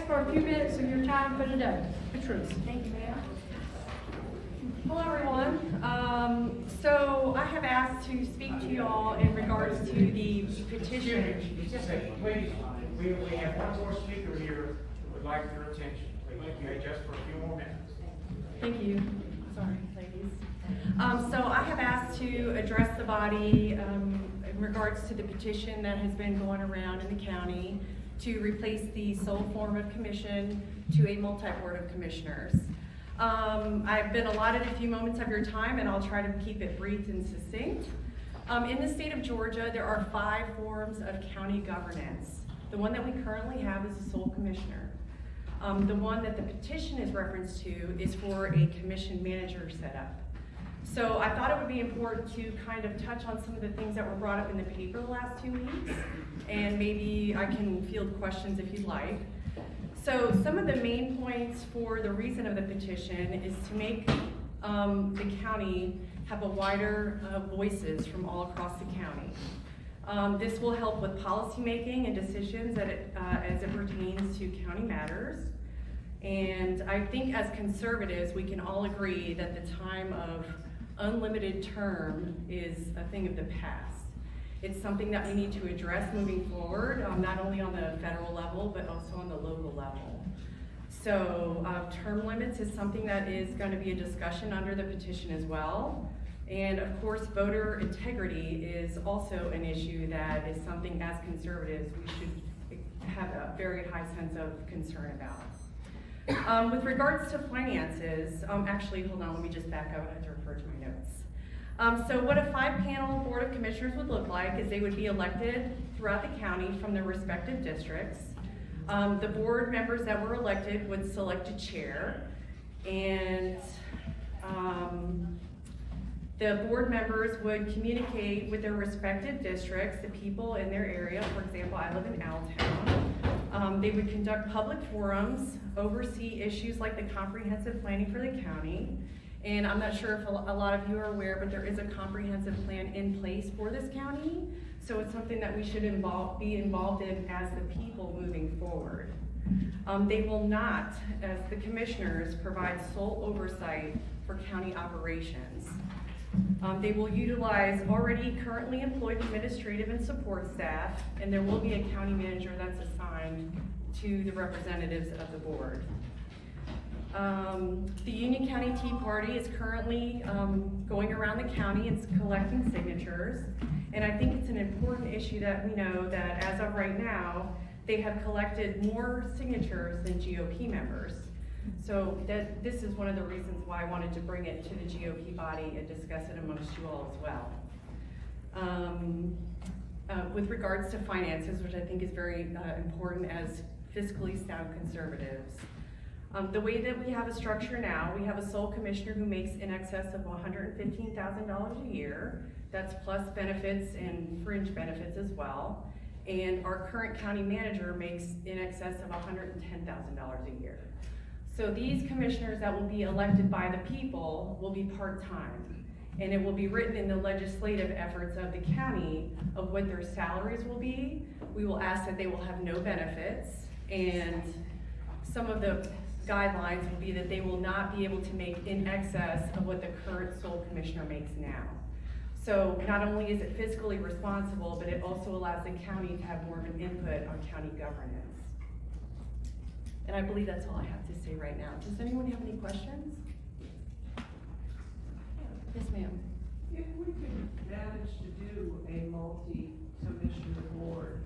ask for a few minutes of your time for today. Patrice. Thank you, ma'am. Hello, everyone. So I have asked to speak to you all in regards to the petition. Just a second, please. We have one more speaker here who would like your attention. Please, just for a few more minutes. Thank you. Sorry, ladies. So I have asked to address the body in regards to the petition that has been going around in the county to replace the sole form of commission to a multi-board of commissioners. I've been allotted a few moments of your time, and I'll try to keep it brief and succinct. In the state of Georgia, there are 5 forms of county governance. The one that we currently have is a sole commissioner. The one that the petition is referenced to is for a commission manager setup. So I thought it would be important to kind of touch on some of the things that were brought up in the paper the last 2 weeks, and maybe I can field questions if you'd like. So some of the main points for the reason of the petition is to make the county have a wider voices from all across the county. This will help with policy making and decisions as it pertains to county matters. And I think as conservatives, we can all agree that the time of unlimited term is a thing of the past. It's something that we need to address moving forward, not only on the federal level, but also on the local level. So term limits is something that is going to be a discussion under the petition as well. And of course, voter integrity is also an issue that is something as conservatives we should have a very high sense of concern about. With regards to finances, actually, hold on, let me just back up. I have to refer to my notes. So what a 5-panel board of commissioners would look like is they would be elected throughout the county from their respective districts. The board members that were elected would select a chair, and the board members would communicate with their respective districts, the people in their area. For example, I live in Allentown. They would conduct public forums, oversee issues like the comprehensive planning for the county. And I'm not sure if a lot of you are aware, but there is a comprehensive plan in place for this county. So it's something that we should be involved in as the people moving forward. They will not, as the commissioners, provide sole oversight for county operations. They will utilize already currently employed administrative and support staff, and there will be a county manager that's assigned to the representatives of the board. The Union County Tea Party is currently going around the county and collecting signatures, and I think it's an important issue that we know that as of right now, they have collected more signatures than GOP members. So this is one of the reasons why I wanted to bring it to the GOP body and discuss it amongst you all as well. With regards to finances, which I think is very important as fiscally sound conservatives. The way that we have a structure now, we have a sole commissioner who makes in excess of $115,000 a year. That's plus benefits and fringe benefits as well. And our current county manager makes in excess of $110,000 a year. So these commissioners that will be elected by the people will be part-time. And it will be written in the legislative efforts of the county of what their salaries will be. We will ask that they will have no benefits, and some of the guidelines will be that they will not be able to make in excess of what the current sole commissioner makes now. So not only is it fiscally responsible, but it also allows the county to have more of an input on county governance. And I believe that's all I have to say right now. Does anyone have any questions? Yes, ma'am. If we could manage to do a multi-commissioner board,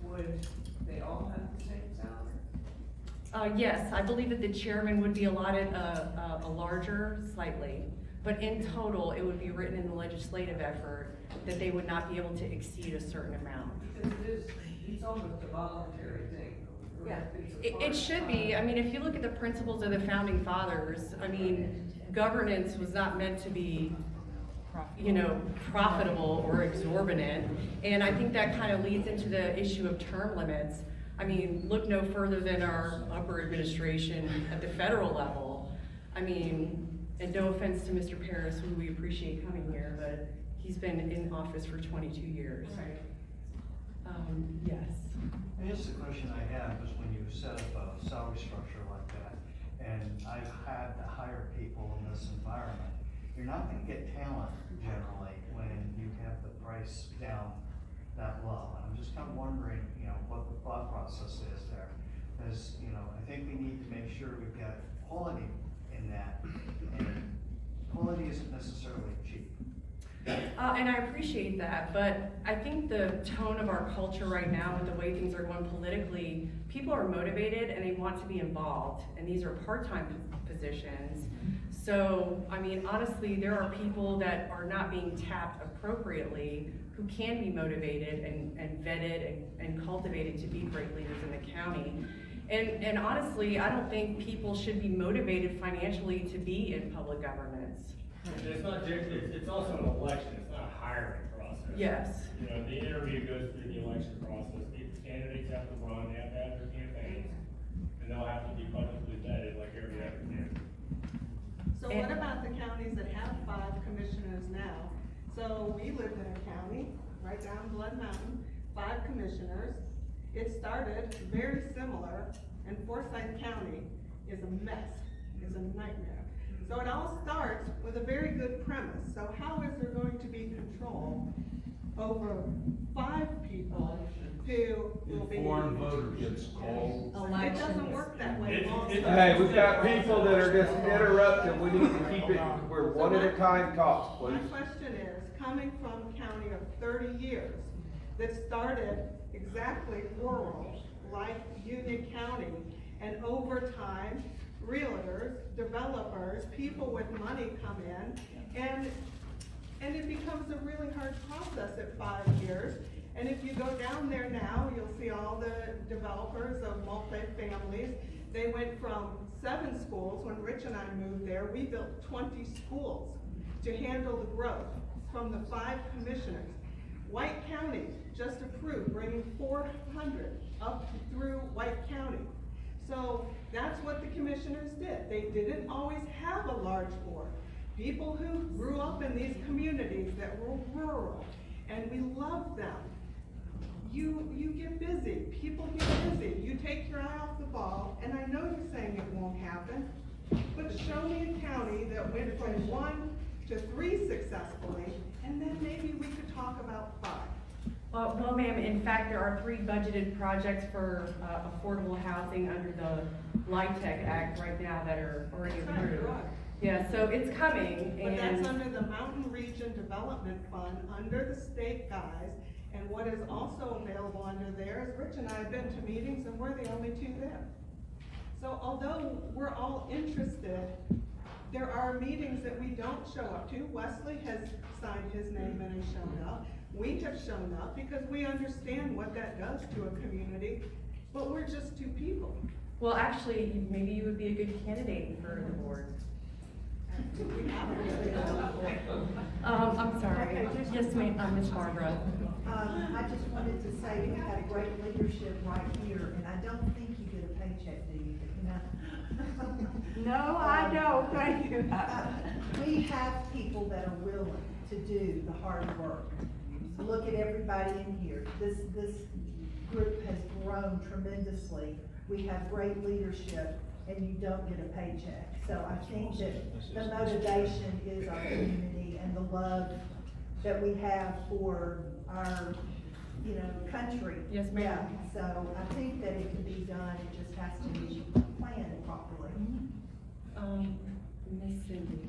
would they all have the same salary? Yes, I believe that the chairman would be allotted a larger, slightly, but in total, it would be written in the legislative effort that they would not be able to exceed a certain amount. Because it's almost a voluntary thing. Yeah, it should be. I mean, if you look at the principles of the founding fathers, I mean, governance was not meant to be, profitable or exorbitant. And I think that kind of leads into the issue of term limits. I mean, look no further than our upper administration at the federal level. I mean, and no offense to Mr. Paris, who we appreciate coming here, but he's been in office for 22 years. Right. Yes. I guess the question I have is when you set up a salary structure like that, and I've had to hire people in this environment, you're not gonna get talent generally when you have the price down that low. And I'm just kind of wondering, what the thought process is there. Because, I think we need to make sure we've got quality in that, and quality isn't necessarily cheap. And I appreciate that, but I think the tone of our culture right now with the way things are going politically, people are motivated and they want to be involved, and these are part-time positions. So, I mean, honestly, there are people that are not being tapped appropriately who can be motivated and vetted and cultivated to be great leaders in the county. And honestly, I don't think people should be motivated financially to be in public governance. And it's not just, it's also an election, it's not a hiring process. Yes. The interview goes through the election process, the candidates have to run, they have to have their campaigns, and they'll have to be publicly vetted like every other candidate. So what about the counties that have 5 commissioners now? So we lived in a county, right down Blood Mountain, 5 commissioners. It started very similar, and Forsyth County is a mess, is a nightmare. So it all starts with a very good premise. So how is there going to be control over 5 people who will be? Foreign voter gets called. It doesn't work that way. Hey, we've got people that are just interrupting, we need to keep it, we're one at a time talks, My please. question is, coming from a county of 30 years that started exactly rural, like Union County, and over time, realtors, developers, people with money come in, and it becomes a really hard process at 5 years. And if you go down there now, you'll see all the developers of multifamilies. They went from 7 schools, when Rich and I moved there, we built 20 schools to handle the growth from the 5 commissioners. White County just approved bringing 400 up through White County. So that's what the commissioners did. They didn't always have a large board. People who grew up in these communities that were rural, and we love them. You get busy, people get busy. You take your eye off the ball, and I know you're saying it won't happen, but show me a county that went from 1 to 3 successfully, and then maybe we could talk about 5. Well, ma'am, in fact, there are 3 budgeted projects for affordable housing under the LIHTC Act right now that are already That's not approved. right. Yeah, so it's coming, But that's and under the Mountain Region Development Fund, under the state guys, and what is also available under there is, Rich and I have been to meetings and we're the only 2 there. So although we're all interested, there are meetings that we don't show up to. Wesley has signed his name in and shown up. We have shown up because we understand what that does to a community, but we're just 2 people. well, actually, maybe you would be a good candidate for the board. We have a I'm sorry. Yes, ma'am, Ms. Barbara. I just wanted to say you have great leadership right here, and I don't think you get a paycheck, do you? No, I don't, thank you. We have people that are willing to do the hard work. Look at everybody in here. This group has grown tremendously. We have great leadership, and you don't get a paycheck. So I think that the motivation is our community and the love that we have for our, country. Yes, ma'am. Yeah, so I think that it can be done, it just has to be planned properly. Ms. Cindy.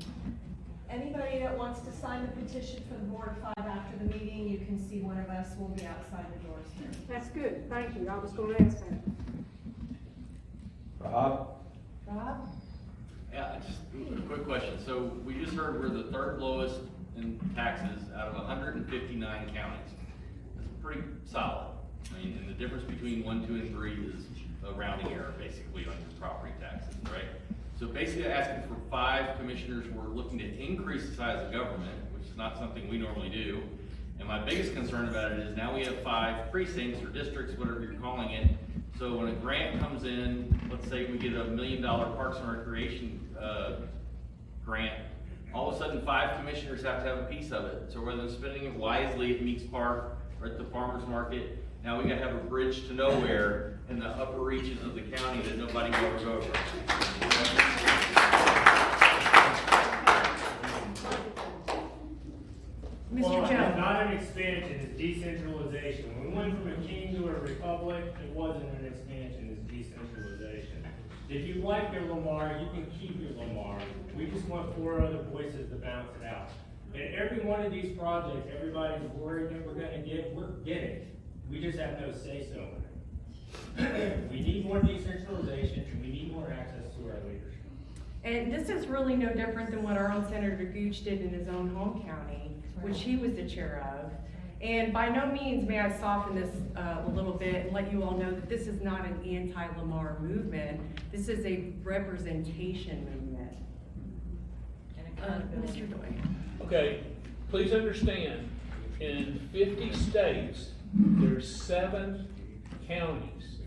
Anybody that wants to sign the petition for the Board of 5 after the meeting, you can see one of us, we'll be outside the doors here. That's good, thank you, I was gonna ask that. Rob? Rob? Yeah, just a quick question. So we just heard we're the 3rd lowest in taxes out of 159 counties. That's pretty solid. I mean, and the difference between 1, 2, and 3 is a rounding error, basically, on your property taxes, right? So basically asking for 5 commissioners, we're looking to increase the size of government, which is not something we normally do. And my biggest concern about it is now we have 5 precincts or districts, whatever you're calling it. So when a grant comes in, let's say we get a $1 million Parks and Recreation grant, all of a sudden 5 commissioners have to have a piece of it. So rather than spending it wisely at Meeks Park or at the farmer's market, Now we gotta have a bridge to nowhere in the upper reaches of the county that nobody will ever go over. Mr. Well, it's Jones. not an expansion, it's decentralization. When we went from a king to a republic, it wasn't an expansion, it's decentralization. If you like your Lamar, you can keep your Lamar. We just want 4 other voices to bounce it out. And every one of these projects, everybody's worried that we're gonna get, we're getting. We just have no say-so in it. We need more decentralization, and we need more access to our leaders. And this is really no different than what our own Senator Gooch did in his own home county, which he was the chair of. And by no means may I soften this a little bit and let you all know that this is not an anti-Lamar movement. This is a representation movement. Mr. Doyle. Okay, please understand, in 50 states, there's 7 counties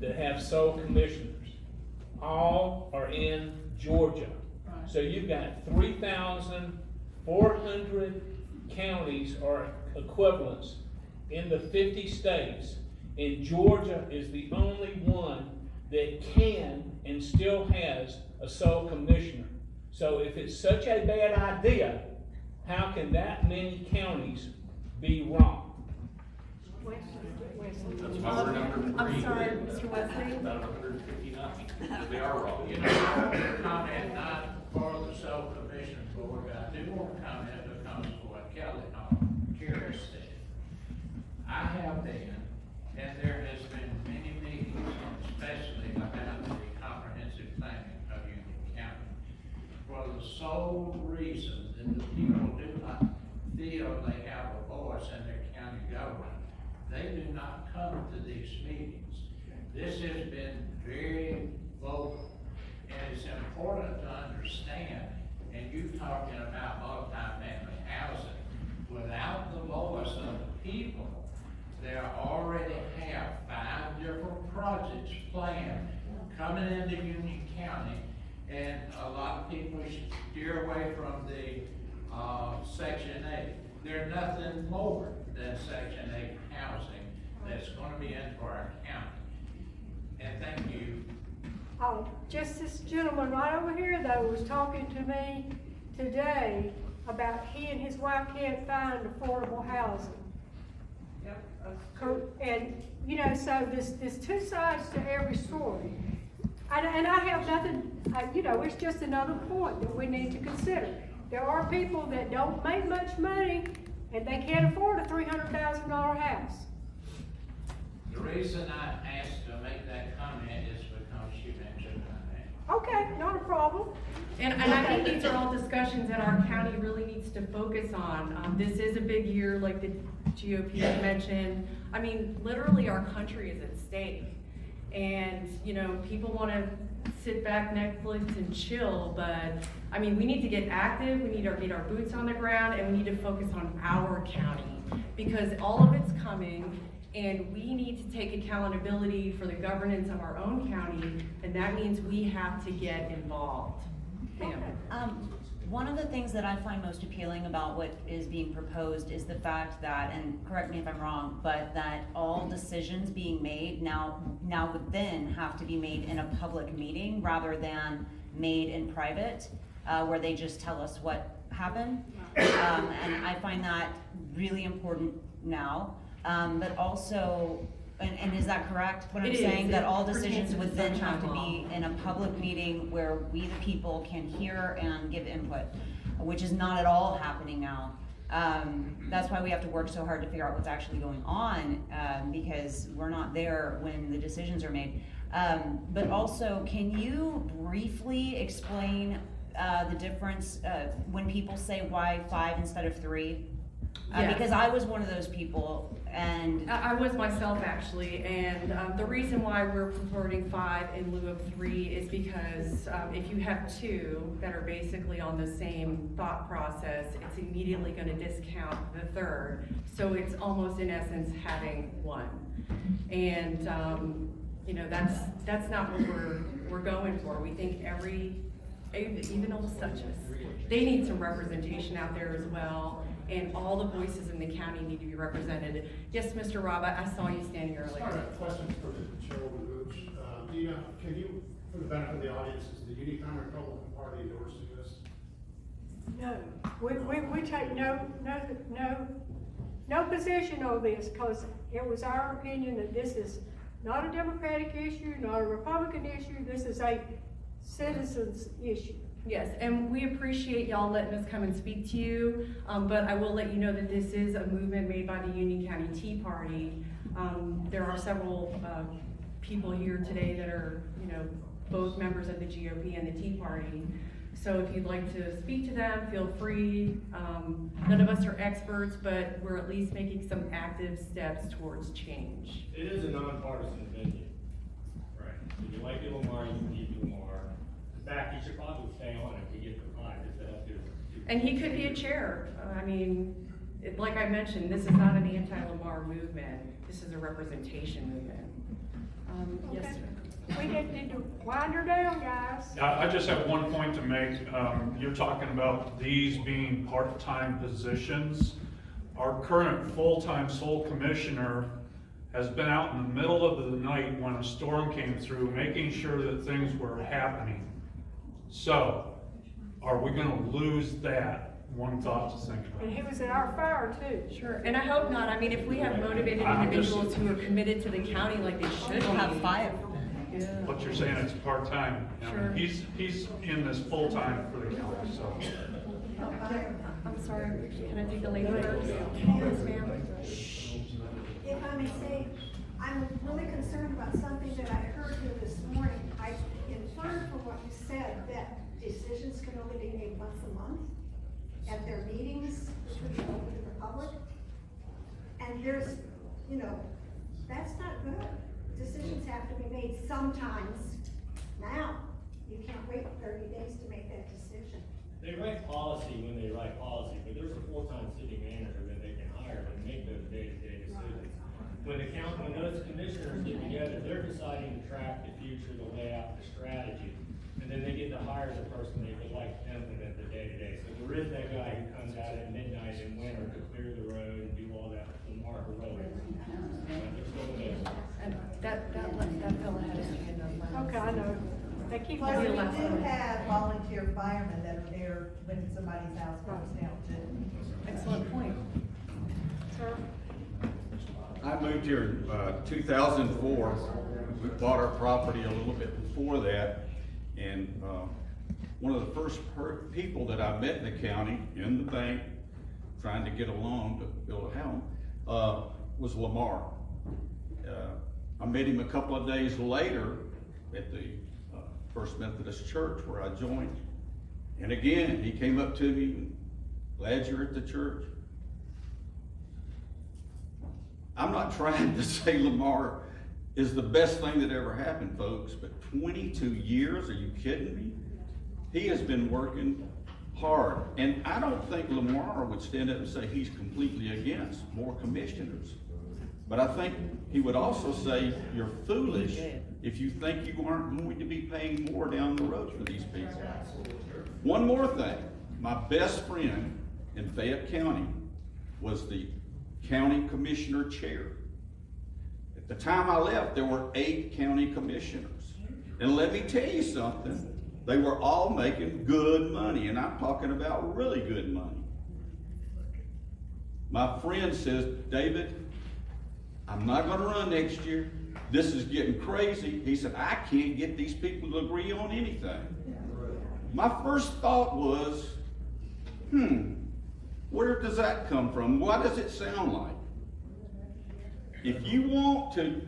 that have sole commissioners. All are in Georgia. So you've got 3,400 counties or equivalents in the 50 states, and Georgia is the only one that can and still has a sole commissioner. So if it's such a bad idea, how can that many counties be wrong? That's why we're number 3. I'm sorry, Mr. Wesley. About 159. They are wrong. You know, comment not for the sole commission board, I do want to comment because of what Kelly said. I have been, and there has been many meetings, especially about the comprehensive planning of Union County, for the sole reason that the people do not feel they have a voice in their county government. They do not come to these meetings. This has been very vocal, and it's important to understand, and you talking about multi-family housing, without the voice of the people, they already have 5 different projects planned coming into Union County, and a lot of people steer away from the Section 8. There's nothing more than Section 8 housing that's going to be into our county. And thank you. Oh, just this gentleman right over here though was talking to me today about he and his wife can't find affordable housing. Yep. And, you know, so there's 2 sides to every story. And I have nothing, you know, it's just another point that we need to consider. There are people that don't make much money and they can't afford a $300,000 house. The reason I asked to make that comment is because you mentioned my name. Okay, not a problem. And I think these are all discussions that our county really needs to focus on. This is a big year, like the GOP has mentioned. I mean, literally our country is at stake. And, you know, people want to sit back, Netflix, and chill, but, I mean, we need to get active, we need to get our boots on the ground, and we need to focus on our county. Because all of it's coming, and we need to take accountability for the governance of our own county, and that means we have to get involved. Pam. One of the things that I find most appealing about what is being proposed is the fact that, and correct me if I'm wrong, but that all decisions being made now would then have to be made in a public meeting rather than made in private, where they just tell us what happened. And I find that really important now. But also, and is that correct? What I'm saying, that all decisions would then have to be in a public meeting where we, the people, can hear and give input, which is not at all happening now. That's why we have to work so hard to figure out what's actually going on, because we're not there when the decisions are made. But also, can you briefly explain the difference when people say why 5 instead of 3? Yes. Because I was one of those people, and I was myself actually, and the reason why we're preferring 5 in lieu of 3 is because if you have 2 that are basically on the same thought process, it's immediately going to discount the third. So it's almost in essence having 1, and you know, that's not what we're going for. We think even old suches, they need some representation out there as well. and all the voices in the county need to be represented. Yes, Mr. Rob, I saw you standing Just earlier. a question for the chairwoman Hoops. Do you know, can you, for the benefit of the audience, is the Union County Republican Party endorsing this? No, we take no position on this, because it was our opinion that this is not a Democratic issue, not a Republican issue, this is a citizens issue. Yes, and we appreciate y'all letting us come and speak to you, but I will let you know that this is a movement made by the Union County Tea Party. There are several people here today that are, you know, both members of the GOP and the Tea Party. So if you'd like to speak to them, feel free. None of us are experts, but we're at least making some active steps towards change. It is a nonpartisan venue. Right. If you like your Lamar, you can keep your Lamar. In fact, you should probably stay on if you get the pie, just to help you. And he could be a chair. I mean, like I mentioned, this is not an anti-Lamar movement. This is a representation movement. Yes, Okay. sir. We need to wind her down, guys. I just have one point to make. You're talking about these being part-time positions. Our current full-time sole commissioner has been out in the middle of the night when a storm came through, making sure that things were happening. So, are we gonna lose that? One thought to think And about. he was at our fire too. Sure, and I hope not. I mean, if we have motivated I'm just- individuals who are committed to the county like they should be. We'll have 5. Yeah. But you're saying it's part-time. I mean, Sure. He's in this full-time for the county, so. I'm sorry, can I take the lady first? Yes, ma'am. If I may say, I'm really concerned about something that I heard here this morning. I inferred from what you said that decisions can only be made once a month at their meetings, which would be open to the public. And there's, you know, that's not good. Decisions have to be made sometimes now. You can't wait 30 days to make that decision. They write policy when they write policy, but there's a full-time city manager that they can hire and make those day-to-day decisions. When those commissioners get together, they're deciding to track the future, the layout, the strategy, and then they get to hire the person they would like to implement the day-to-day. So there is that guy who comes out at midnight in winter to clear the road and do all that Lamar heroics. And that fella had his hand up. Okay, I know. They keep Plus, we doing do that. have volunteer firemen that are there when somebody's house burns down too. Excellent point. Sir? I moved here in 2004. We bought our property a little bit before that, and one of the first people that I met in the county, in the bank, trying to get a loan to build a home, was Lamar. I met him a couple of days later at the First Methodist Church where I joined. And again, he came up to me, glad you're at the church. I'm not trying to say Lamar is the best thing that ever happened, folks, but 22 years, are you kidding me? He has been working hard. And I don't think Lamar would stand up and say he's completely against more commissioners. But I think he would also say you're foolish if you think you aren't going to be paying more down the road for these people. One more thing, my best friend in Fayette County was the county commissioner chair. At the time I left, there were 8 county commissioners. And let me tell you something, they were all making good money, and I'm talking about really good money. My friend says, David, I'm not gonna run next year. This is getting crazy. He said, I can't get these people to agree on anything. My first thought was, where does that come from? What does it sound like? If you want to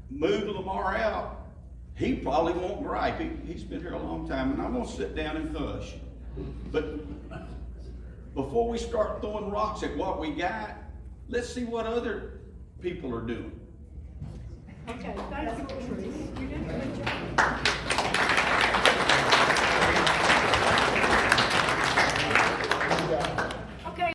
move Lamar out, he probably won't gripe. He's been here a long time, and I'm gonna sit down and hush. But before we start throwing rocks at what we got, let's see what other people are doing. Okay, thank you, Patrice. You did a good job.